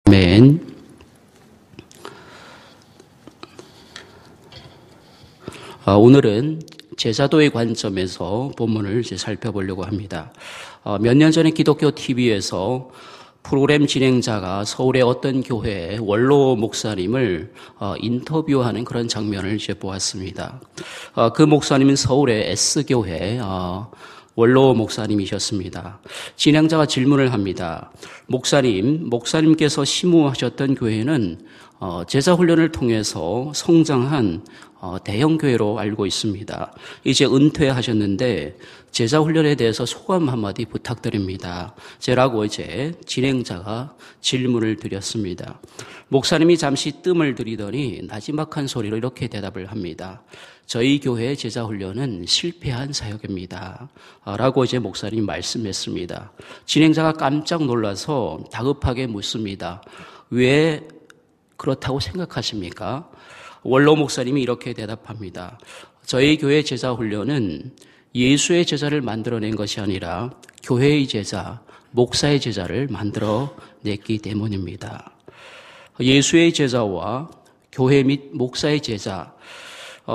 아멘. 오늘은 제자도의 관점에서 본문을 살펴보려고 합니다. 몇 년 전에 기독교 TV에서 프로그램 진행자가 서울의 어떤 교회의 원로 목사님을 인터뷰하는 그런 장면을 보았습니다. 그 목사님은 서울의 S교회 원로 목사님이셨습니다. 진행자가 질문을 합니다. 목사님께서 심우하셨던 교회는 제자훈련을 통해서 성장한 대형 교회로 알고 있습니다. 이제 은퇴하셨는데 제자훈련에 대해서 소감 한마디 부탁드립니다. 라고 진행자가 질문을 드렸습니다. 목사님이 잠시 뜸을 들이더니 나지막한 소리로 이렇게 대답을 합니다. 저희 교회의 제자훈련은 실패한 사역입니다. 라고 목사님이 말씀했습니다. 진행자가 깜짝 놀라서 다급하게 묻습니다. 왜 그렇다고 생각하십니까? 원로 목사님이 이렇게 대답합니다. 저희 교회 제자훈련은 예수의 제자를 만들어낸 것이 아니라 교회의 제자, 목사의 제자를 만들어냈기 때문입니다. 예수의 제자와 교회 및 목사의 제자,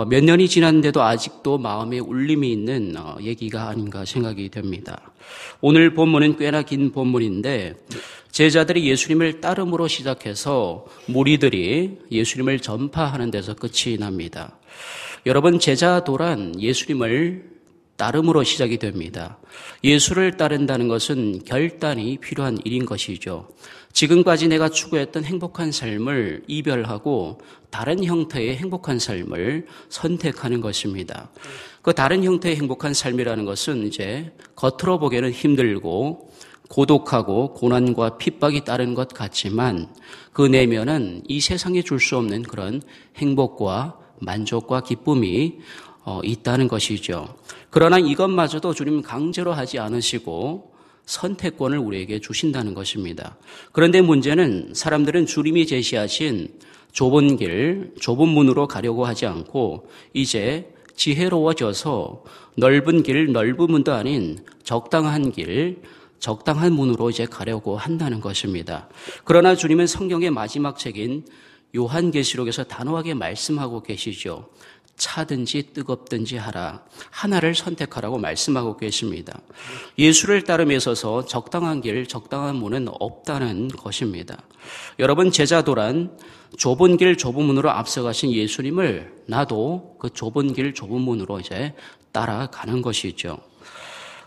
몇 년이 지났는데도 아직도 마음에 울림이 있는 얘기가 아닌가 생각이 됩니다. 오늘 본문은 꽤나 긴 본문인데 제자들이 예수님을 따름으로 시작해서 무리들이 예수님을 전파하는 데서 끝이 납니다. 여러분, 제자도란 예수님을 따름으로 시작이 됩니다. 예수를 따른다는 것은 결단이 필요한 일인 것이죠. 지금까지 내가 추구했던 행복한 삶을 이별하고 다른 형태의 행복한 삶을 선택하는 것입니다. 그 다른 형태의 행복한 삶이라는 것은 겉으로 보기에는 힘들고 고독하고 고난과 핍박이 따른 것 같지만 그 내면은 이 세상에 줄 수 없는 그런 행복과 만족과 기쁨이 있다는 것이죠. 그러나 이것마저도 주님 강제로 하지 않으시고 선택권을 우리에게 주신다는 것입니다. 그런데 문제는 사람들은 주님이 제시하신 좁은 길, 좁은 문으로 가려고 하지 않고 이제 지혜로워져서 넓은 길, 넓은 문도 아닌 적당한 길, 적당한 문으로 가려고 한다는 것입니다. 그러나 주님은 성경의 마지막 책인 요한계시록에서 단호하게 말씀하고 계시죠. 차든지 뜨겁든지 하라. 하나를 선택하라고 말씀하고 계십니다. 예수를 따름에 있어서 적당한 길, 적당한 문은 없다는 것입니다. 여러분, 제자도란 좁은 길, 좁은 문으로 앞서가신 예수님을 나도 그 좁은 길, 좁은 문으로 따라가는 것이죠.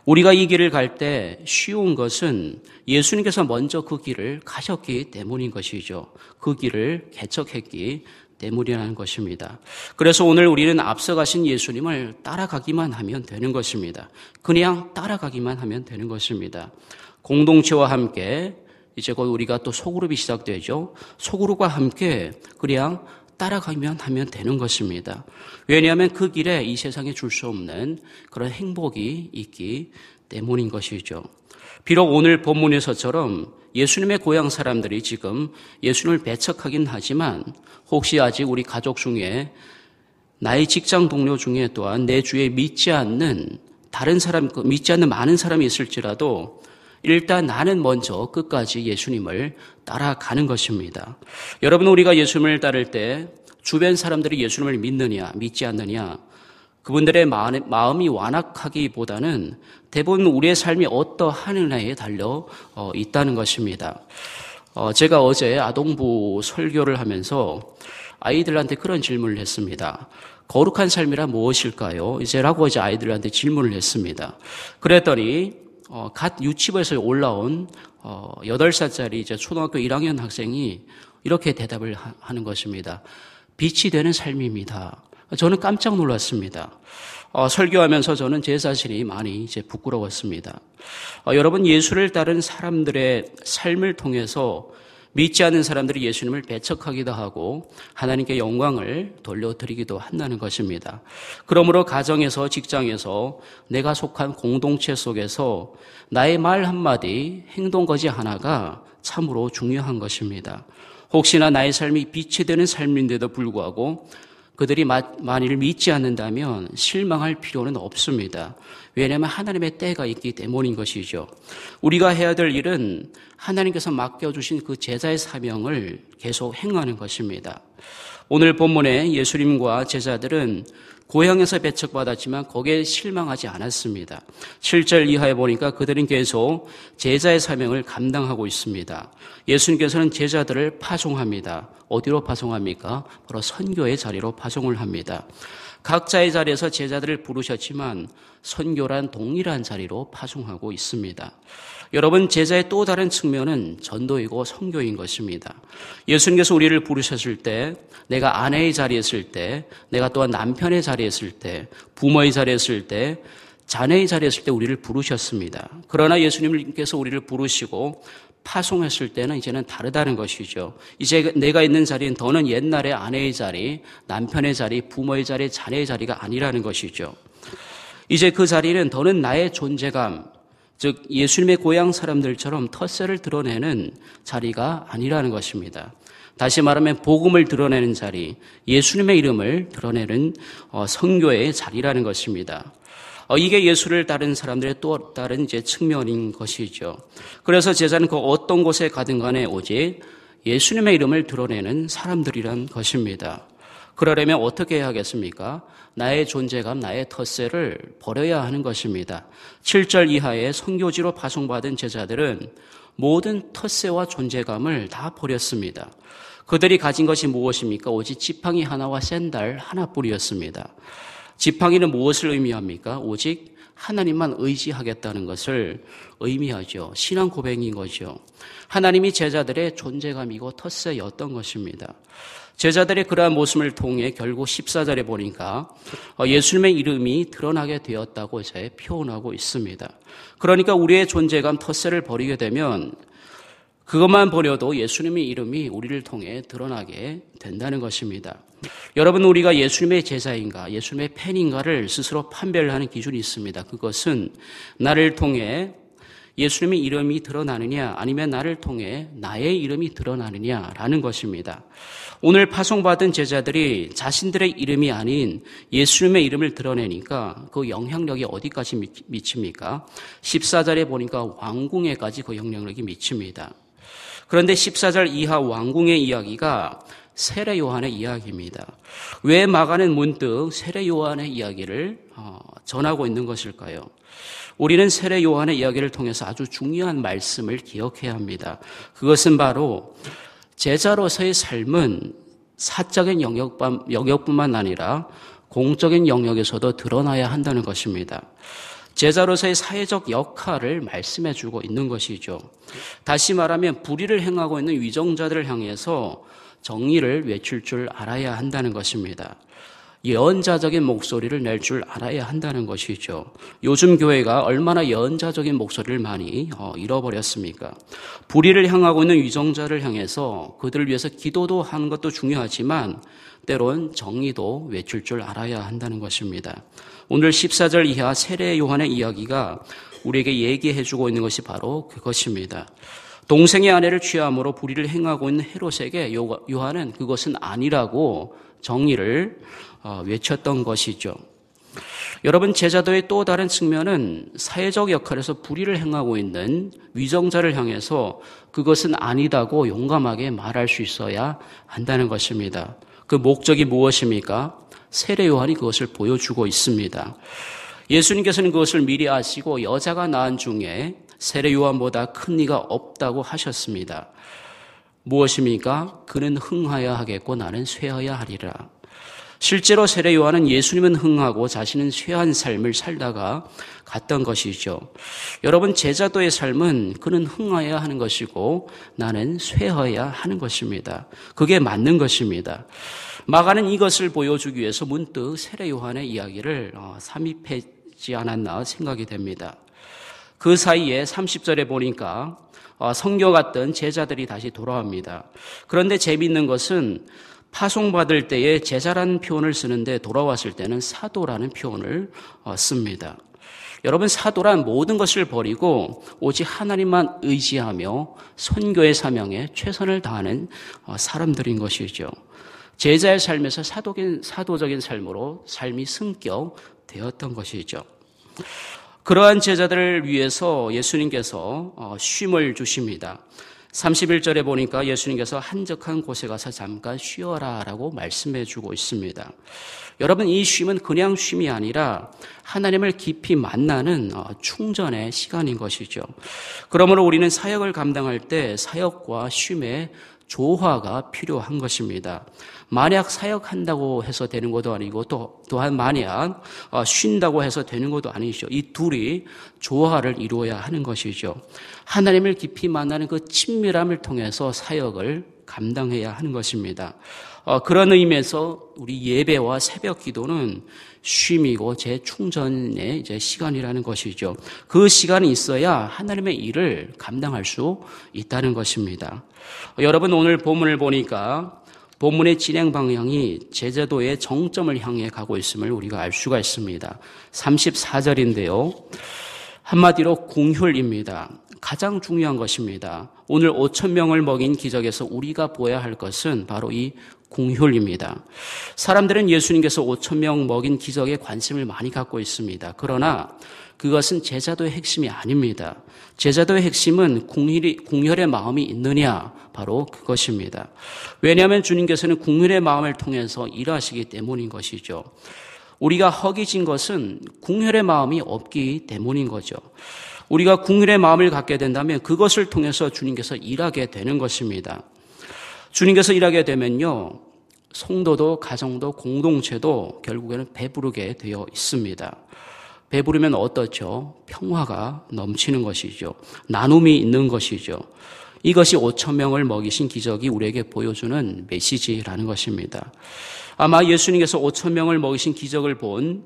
우리가 이 길을 갈 때 쉬운 것은 예수님께서 먼저 그 길을 가셨기 때문인 것이죠. 그 길을 개척했기 때문이라는 것입니다. 그래서 오늘 우리는 앞서가신 예수님을 따라가기만 하면 되는 것입니다. 그냥 따라가기만 하면 되는 것입니다. 공동체와 함께 이제 곧 우리가 또 소그룹이 시작되죠. 소그룹과 함께 그냥 따라가기만 하면 되는 것입니다. 왜냐하면 그 길에 이 세상에 줄 수 없는 그런 행복이 있기 때문인 것이죠. 비록 오늘 본문에서처럼 예수님의 고향 사람들이 지금 예수님을 배척하긴 하지만 혹시 아직 우리 가족 중에 나의 직장 동료 중에 또한 내 주에 믿지 않는 다른 사람, 믿지 않는 많은 사람이 있을지라도 일단 나는 먼저 끝까지 예수님을 따라가는 것입니다. 여러분, 우리가 예수님을 따를 때 주변 사람들이 예수님을 믿느냐 믿지 않느냐 그분들의 마음이 완악하기보다는 대부분 우리의 삶이 어떠하느냐에 달려 있다는 것입니다. 제가 어제 아동부 설교를 하면서 아이들한테 그런 질문을 했습니다. 거룩한 삶이란 무엇일까요? 라고 아이들한테 질문을 했습니다. 그랬더니 갓 유치부에서 올라온 8살짜리 초등학교 1학년 학생이 이렇게 대답을 하는 것입니다. 빛이 되는 삶입니다. 저는 깜짝 놀랐습니다. 설교하면서 저는 제 자신이 많이 부끄러웠습니다. 여러분, 예수를 따른 사람들의 삶을 통해서 믿지 않는 사람들이 예수님을 배척하기도 하고 하나님께 영광을 돌려드리기도 한다는 것입니다. 그러므로 가정에서, 직장에서, 내가 속한 공동체 속에서 나의 말 한마디, 행동거지 하나가 참으로 중요한 것입니다. 혹시나 나의 삶이 빛이 되는 삶인데도 불구하고 그들이 만일 믿지 않는다면 실망할 필요는 없습니다. 왜냐하면 하나님의 때가 있기 때문인 것이죠. 우리가 해야 될 일은 하나님께서 맡겨주신 그 제자의 사명을 계속 행하는 것입니다. 오늘 본문에 예수님과 제자들은 고향에서 배척받았지만 거기에 실망하지 않았습니다. 7절 이하에 보니까 그들은 계속 제자의 사명을 감당하고 있습니다. 예수님께서는 제자들을 파송합니다. 어디로 파송합니까? 바로 선교의 자리로 파송을 합니다. 각자의 자리에서 제자들을 부르셨지만 선교란 동일한 자리로 파송하고 있습니다. 여러분, 제자의 또 다른 측면은 전도이고 선교인 것입니다. 예수님께서 우리를 부르셨을 때, 내가 아내의 자리에 있을 때, 내가 또한 남편의 자리에 있을 때, 부모의 자리에 있을 때, 자녀의 자리에 있을 때 우리를 부르셨습니다. 그러나 예수님께서 우리를 부르시고 파송했을 때는 이제는 다르다는 것이죠. 이제 내가 있는 자리는 더는 옛날의 아내의 자리, 남편의 자리, 부모의 자리, 자녀의 자리가 아니라는 것이죠. 이제 그 자리는 더는 나의 존재감, 즉 예수님의 고향 사람들처럼 텃세를 드러내는 자리가 아니라는 것입니다. 다시 말하면 복음을 드러내는 자리, 예수님의 이름을 드러내는 선교의 자리라는 것입니다. 이게 예수를 따르는 사람들의 또 다른 이제 측면인 것이죠. 그래서 제자는 그 어떤 곳에 가든 간에 오직 예수님의 이름을 드러내는 사람들이란 것입니다. 그러려면 어떻게 해야 하겠습니까? 나의 존재감, 나의 텃세를 버려야 하는 것입니다. 7절 이하의 선교지로 파송받은 제자들은 모든 텃세와 존재감을 다 버렸습니다. 그들이 가진 것이 무엇입니까? 오직 지팡이 하나와 샌들 하나뿐이었습니다. 지팡이는 무엇을 의미합니까? 오직 하나님만 의지하겠다는 것을 의미하죠. 신앙 고백인 거죠. 하나님이 제자들의 존재감이고 텃세였던 것입니다. 제자들의 그러한 모습을 통해 결국 14절에 보니까 예수님의 이름이 드러나게 되었다고 이제 표현하고 있습니다. 그러니까 우리의 존재감, 텃세를 버리게 되면 그것만 버려도 예수님의 이름이 우리를 통해 드러나게 된다는 것입니다. 여러분, 우리가 예수님의 제자인가, 예수님의 팬인가를 스스로 판별을 하는 기준이 있습니다. 그것은 나를 통해 예수님의 이름이 드러나느냐, 아니면 나를 통해 나의 이름이 드러나느냐라는 것입니다. 오늘 파송받은 제자들이 자신들의 이름이 아닌 예수님의 이름을 드러내니까 그 영향력이 어디까지 미칩니까? 14절에 보니까 왕궁에까지 그 영향력이 미칩니다. 그런데 14절 이하 왕궁의 이야기가 세례 요한의 이야기입니다. 왜 마가는 문득 세례 요한의 이야기를 전하고 있는 것일까요? 우리는 세례 요한의 이야기를 통해서 아주 중요한 말씀을 기억해야 합니다. 그것은 바로 제자로서의 삶은 사적인 영역뿐만 아니라 공적인 영역에서도 드러나야 한다는 것입니다. 제자로서의 사회적 역할을 말씀해 주고 있는 것이죠. 다시 말하면 불의를 행하고 있는 위정자들을 향해서 정의를 외칠 줄 알아야 한다는 것입니다. 예언자적인 목소리를 낼 줄 알아야 한다는 것이죠. 요즘 교회가 얼마나 예언자적인 목소리를 많이 잃어버렸습니까? 불의를 향하고 있는 위정자를 향해서 그들을 위해서 기도도 하는 것도 중요하지만 때론 정의도 외칠 줄 알아야 한다는 것입니다. 오늘 14절 이하 세례 요한의 이야기가 우리에게 얘기해주고 있는 것이 바로 그것입니다. 동생의 아내를 취함으로 불의를 행하고 있는 헤롯에게 요한은 그것은 아니라고 정의를 외쳤던 것이죠. 여러분, 제자도의 또 다른 측면은 사회적 역할에서 불의를 행하고 있는 위정자를 향해서 그것은 아니다고 용감하게 말할 수 있어야 한다는 것입니다. 그 목적이 무엇입니까? 세례 요한이 그것을 보여주고 있습니다. 예수님께서는 그것을 미리 아시고 여자가 낳은 중에 세례 요한보다 큰 이가 없다고 하셨습니다. 무엇입니까? 그는 흥하여야 하겠고 나는 쇠하여야 하리라. 실제로 세례 요한은 예수님은 흥하고 자신은 쇠한 삶을 살다가 갔던 것이죠. 여러분, 제자도의 삶은 그는 흥하여야 하는 것이고 나는 쇠하여야 하는 것입니다. 그게 맞는 것입니다. 마가는 이것을 보여주기 위해서 문득 세례 요한의 이야기를 삽입하지 않았나 생각이 됩니다. 그 사이에 30절에 보니까 성교 갔던 제자들이 다시 돌아옵니다. 그런데 재미있는 것은 파송받을 때에 제자라는 표현을 쓰는데 돌아왔을 때는 사도라는 표현을 씁니다. 여러분, 사도란 모든 것을 버리고 오직 하나님만 의지하며 선교의 사명에 최선을 다하는 사람들인 것이죠. 제자의 삶에서 사도적인 삶으로 삶이 승격되었던 것이죠. 그러한 제자들을 위해서 예수님께서 쉼을 주십니다. 31절에 보니까 예수님께서 한적한 곳에 가서 잠깐 쉬어라 라고 말씀해 주고 있습니다. 여러분, 이 쉼은 그냥 쉼이 아니라 하나님을 깊이 만나는 충전의 시간인 것이죠. 그러므로 우리는 사역을 감당할 때 사역과 쉼의 조화가 필요한 것입니다. 만약 사역한다고 해서 되는 것도 아니고 또한 만약 쉰다고 해서 되는 것도 아니죠. 이 둘이 조화를 이루어야 하는 것이죠. 하나님을 깊이 만나는 그 친밀함을 통해서 사역을 감당해야 하는 것입니다. 그런 의미에서 우리 예배와 새벽 기도는 쉼이고 재충전의 시간이라는 것이죠. 그 시간이 있어야 하나님의 일을 감당할 수 있다는 것입니다. 여러분, 오늘 본문을 보니까 본문의 진행 방향이 제자도의 정점을 향해 가고 있음을 우리가 알 수가 있습니다. 34절인데요. 한마디로 궁휼입니다. 가장 중요한 것입니다. 오늘 5,000명을 먹인 기적에서 우리가 보아야 할 것은 바로 이 궁휼입니다. 사람들은 예수님께서 5,000명 먹인 기적에 관심을 많이 갖고 있습니다. 그러나 그것은 제자도의 핵심이 아닙니다. 제자도의 핵심은 궁혈의 마음이 있느냐, 바로 그것입니다. 왜냐하면 주님께서는 궁혈의 마음을 통해서 일하시기 때문인 것이죠. 우리가 허기진 것은 궁혈의 마음이 없기 때문인 거죠. 우리가 궁혈의 마음을 갖게 된다면 그것을 통해서 주님께서 일하게 되는 것입니다. 주님께서 일하게 되면요, 성도도 가정도 공동체도 결국에는 배부르게 되어 있습니다. 배부르면 어떻죠? 평화가 넘치는 것이죠. 나눔이 있는 것이죠. 이것이 5,000명을 먹이신 기적이 우리에게 보여주는 메시지라는 것입니다. 아마 예수님께서 5,000명을 먹이신 기적을 본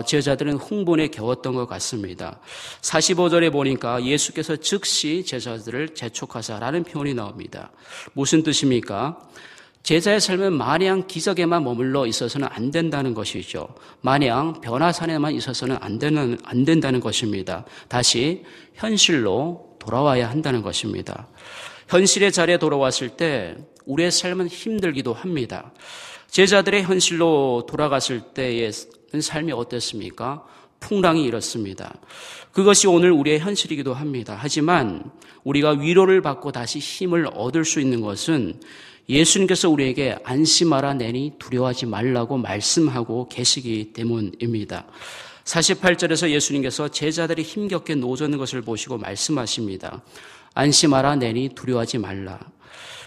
제자들은 흥분에 겨웠던 것 같습니다. 45절에 보니까 예수께서 즉시 제자들을 재촉하사라는 표현이 나옵니다. 무슨 뜻입니까? 제자의 삶은 마냥 기적에만 머물러 있어서는 안 된다는 것이죠. 마냥 변화산에만 있어서는 안 된다는 것입니다. 다시 현실로 돌아와야 한다는 것입니다. 현실의 자리에 돌아왔을 때 우리의 삶은 힘들기도 합니다. 제자들의 현실로 돌아갔을 때의 삶이 어땠습니까? 풍랑이 일었습니다. 그것이 오늘 우리의 현실이기도 합니다. 하지만 우리가 위로를 받고 다시 힘을 얻을 수 있는 것은 예수님께서 우리에게 안심하라 내니 두려워하지 말라고 말씀하고 계시기 때문입니다. 48절에서 예수님께서 제자들이 힘겹게 노젓는 것을 보시고 말씀하십니다. 안심하라 내니 두려워하지 말라.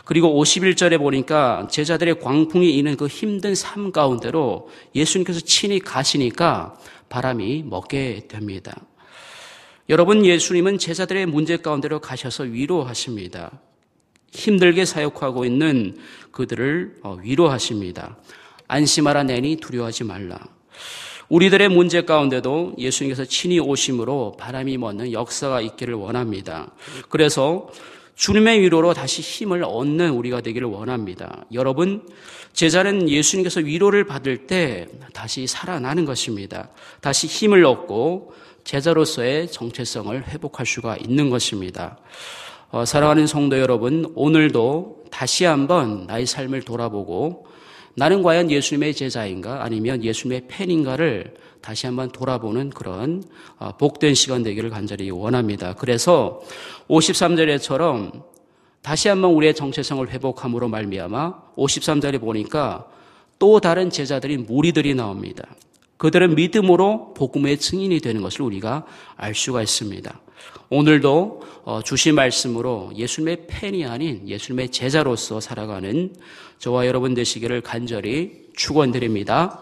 그리고 51절에 보니까 제자들의 광풍이 이는 그 힘든 삶 가운데로 예수님께서 친히 가시니까 바람이 먹게 됩니다. 여러분, 예수님은 제자들의 문제 가운데로 가셔서 위로하십니다. 힘들게 사역하고 있는 그들을 위로하십니다. 안심하라 내니 두려워하지 말라. 우리들의 문제 가운데도 예수님께서 친히 오심으로 바람이 멎는 역사가 있기를 원합니다. 그래서 주님의 위로로 다시 힘을 얻는 우리가 되기를 원합니다. 여러분, 제자는 예수님께서 위로를 받을 때 다시 살아나는 것입니다. 다시 힘을 얻고 제자로서의 정체성을 회복할 수가 있는 것입니다. 사랑하는 성도 여러분, 오늘도 다시 한번 나의 삶을 돌아보고 나는 과연 예수님의 제자인가 아니면 예수님의 팬인가를 다시 한번 돌아보는 그런 복된 시간 되기를 간절히 원합니다. 그래서 53절에처럼 다시 한번 우리의 정체성을 회복함으로 말미암아 53절에 보니까 또 다른 제자들이 무리들이 나옵니다. 그들은 믿음으로 복음의 증인이 되는 것을 우리가 알 수가 있습니다. 오늘도 주신 말씀으로 예수님의 팬이 아닌 예수님의 제자로서 살아가는 저와 여러분 되시기를 간절히 축원드립니다.